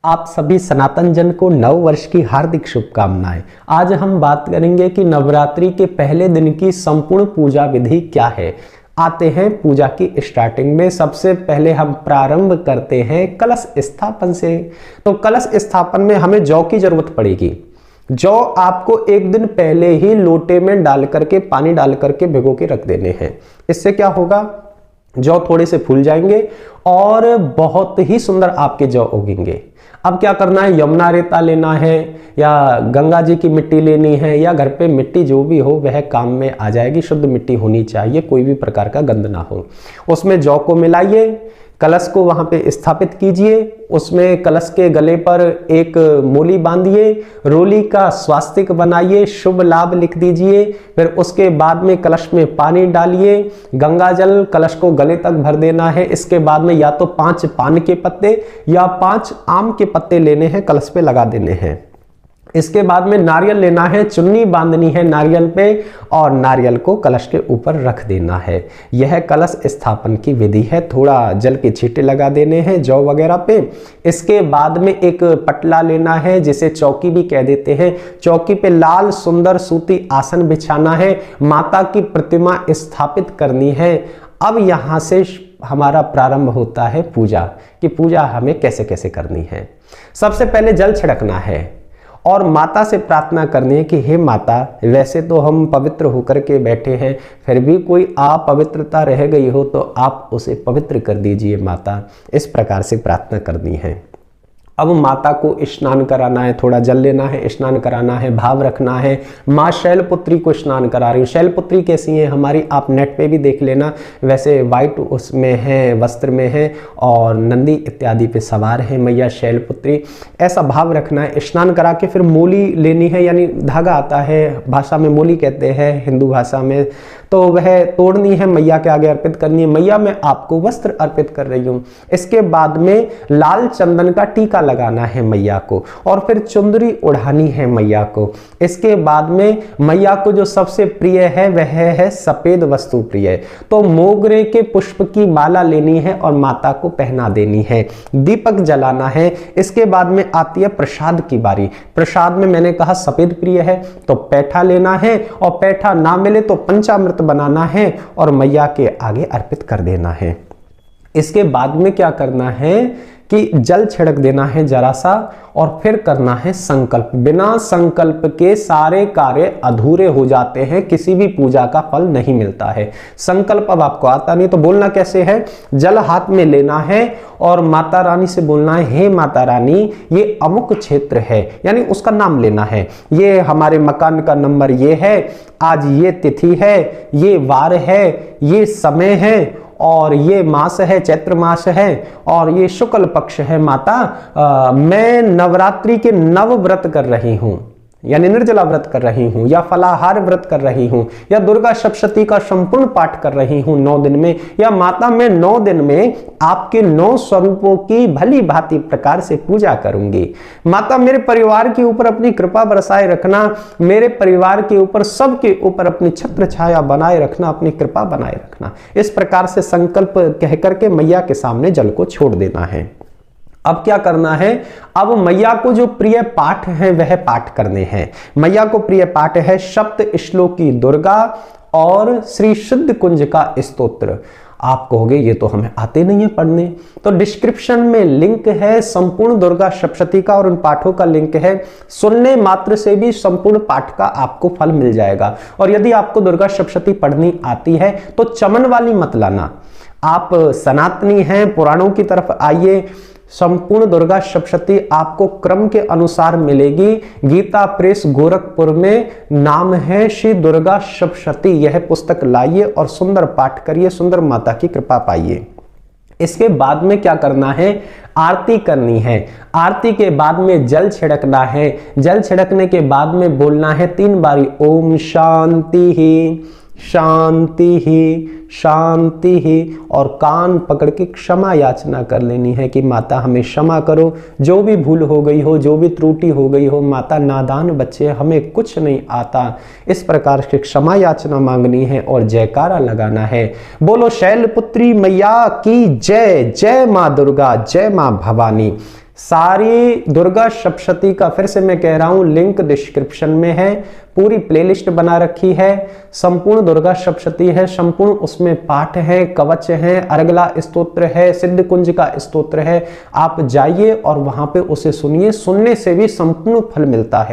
आप सभी सनातन जन को नव वर्ष की हार्दिक शुभकामनाएं। आज हम बात करेंगे कि नवरात्रि के पहले दिन की संपूर्ण पूजा विधि क्या है। आते हैं पूजा की स्टार्टिंग में। सबसे पहले हम प्रारंभ करते हैं कलश स्थापन से। तो कलश स्थापन में हमें जौ की जरूरत पड़ेगी। जौ आपको एक दिन पहले ही लोटे में डाल करके पानी डाल करके भिगो के रख देने हैं। इससे क्या होगा, जौ थोड़े से फूल जाएंगे और बहुत ही सुंदर आपके जौ उगेंगे। अब क्या करना है, यमुना रेता लेना है या गंगा जी की मिट्टी लेनी है या घर पे मिट्टी जो भी हो वह काम में आ जाएगी। शुद्ध मिट्टी होनी चाहिए, कोई भी प्रकार का गंद ना हो। उसमें जौ को मिलाइए, कलश को वहां पे स्थापित कीजिए। उसमें कलश के गले पर एक मोली बांधिए, रोली का स्वास्तिक बनाइए, शुभ लाभ लिख दीजिए। फिर उसके बाद में कलश में पानी डालिए, गंगा जल कलश को गले तक भर देना है। इसके बाद में या तो 5 पान के पत्ते या 5 आम के पत्ते लेने हैं, कलश पे लगा देने हैं। इसके बाद में नारियल लेना है, चुन्नी बांधनी है नारियल पे और नारियल को कलश के ऊपर रख देना है। यह कलश स्थापन की विधि है। थोड़ा जल के छींटे लगा देने हैं जौ वगैरह पे। इसके बाद में एक पटला लेना है जिसे चौकी भी कह देते हैं। चौकी पे लाल सुंदर सूती आसन बिछाना है, माता की प्रतिमा स्थापित करनी है। अब यहां से हमारा प्रारंभ होता है पूजा कि पूजा हमें कैसे कैसे करनी है। सबसे पहले जल छिड़कना है और माता से प्रार्थना करनी है कि हे माता, वैसे तो हम पवित्र होकर के बैठे हैं, फिर भी कोई अपवित्रता रह गई हो तो आप उसे पवित्र कर दीजिए माता। इस प्रकार से प्रार्थना करनी है। अब माता को स्नान कराना है, थोड़ा जल लेना है, स्नान कराना है, भाव रखना है। माँ शैलपुत्री को स्नान करा रही हूँ। शैलपुत्री कैसी है हमारी, आप नेट पे भी देख लेना। वैसे वाइट उसमें है, वस्त्र में है और नंदी इत्यादि पे सवार है मैया शैलपुत्री। ऐसा भाव रखना है। स्नान करा के फिर मोली लेनी है, यानी धागा आता है, भाषा में मोली कहते हैं हिंदू भाषा में, तो वह तोड़नी है, मैया के आगे अर्पित करनी है। मैया मैं आपको वस्त्र अर्पित कर रही हूँ। इसके बाद में लाल चंदन का टीका लगाना है मैया को और फिर चुंदरी उड़ानी है मैया को। इसके बाद में मैया को जो सबसे प्रिय है वह है सफेद वस्तु प्रिय, तो मोगरे के पुष्प की माला लेनी है और माता को पहना देनी है। दीपक जलाना है। इसके बाद में आती है प्रसाद की बारी। प्रसाद में मैंने कहा सफेद प्रिय है तो पैठा लेना है और पैठा ना मिले तो पंचामृत बनाना है और मैया के आगे अर्पित कर देना है। इसके बाद में क्या करना है कि जल छिड़क देना है जरा सा और फिर करना है संकल्प। बिना संकल्प के सारे कार्य अधूरे हो जाते हैं, किसी भी पूजा का फल नहीं मिलता है। संकल्प अब आपको आता नहीं तो बोलना कैसे है, जल हाथ में लेना है और माता रानी से बोलना है, हे माता रानी ये अमुक क्षेत्र है, यानी उसका नाम लेना है। ये हमारे मकान का नंबर ये है, आज ये तिथि है, ये वार है, ये समय है और ये मास है, चैत्र मास है और ये शुक्ल पक्ष है। माता मैं नवरात्रि के नव व्रत कर रही हूं, यानी निर्जला व्रत कर रही हूं या फलाहार व्रत कर रही हूं या दुर्गा सप्तशती का संपूर्ण पाठ कर रही हूं 9 दिन में, या माता मैं 9 दिन में आपके 9 स्वरूपों की भली भांति प्रकार से पूजा करूंगी। माता मेरे परिवार के ऊपर अपनी कृपा बरसाए रखना, मेरे परिवार के ऊपर सबके ऊपर अपनी छत्र छाया बनाए रखना, अपनी कृपा बनाए रखना। इस प्रकार से संकल्प कह करके मैया के सामने जल को छोड़ देना है। अब क्या करना है, अब मैया को जो प्रिय पाठ है वह पाठ करने हैं। मैया को प्रिय पाठ है सप्त श्लोकी दुर्गा और श्री शुद्ध कुंज का स्तोत्र। आप कहोगे ये तो हमें आते नहीं है पढ़ने, तो डिस्क्रिप्शन में लिंक है संपूर्ण दुर्गा सप्तशती का और उन पाठों का लिंक है। सुनने मात्र से भी संपूर्ण पाठ का आपको फल मिल जाएगा। और यदि आपको दुर्गा सप्तशती पढ़नी आती है तो चमन वाली मत लाना, आप सनातनी हैं, पुराणों की तरफ आइए। संपूर्ण दुर्गा सप्तशती आपको क्रम के अनुसार मिलेगी। गीता प्रेस गोरखपुर में नाम है श्री दुर्गा सप्तशती। यह पुस्तक लाइए और सुंदर पाठ करिए, सुंदर माता की कृपा पाइए। इसके बाद में क्या करना है, आरती करनी है। आरती के बाद में जल छिड़कना है। जल छिड़कने के बाद में बोलना है 3 बारी ओम शांति ही शांति ही शांति ही, और कान पकड़ के क्षमा याचना कर लेनी है कि माता हमें क्षमा करो, जो भी भूल हो गई हो, जो भी त्रुटि हो गई हो, माता नादान बच्चे हमें कुछ नहीं आता। इस प्रकार से क्षमा याचना मांगनी है और जयकारा लगाना है। बोलो शैलपुत्री मैया की जय, जय माँ दुर्गा, जय माँ भवानी। सारी दुर्गा सप्तशती का फिर से मैं कह रहा हूं लिंक डिस्क्रिप्शन में है, पूरी प्लेलिस्ट बना रखी है। संपूर्ण दुर्गा सप्तशती है, संपूर्ण उसमें पाठ है, कवच है, अर्गला स्तोत्र है, सिद्ध कुंज का स्तोत्र है। आप जाइए और वहां पे उसे सुनिए, सुनने से भी संपूर्ण फल मिलता है।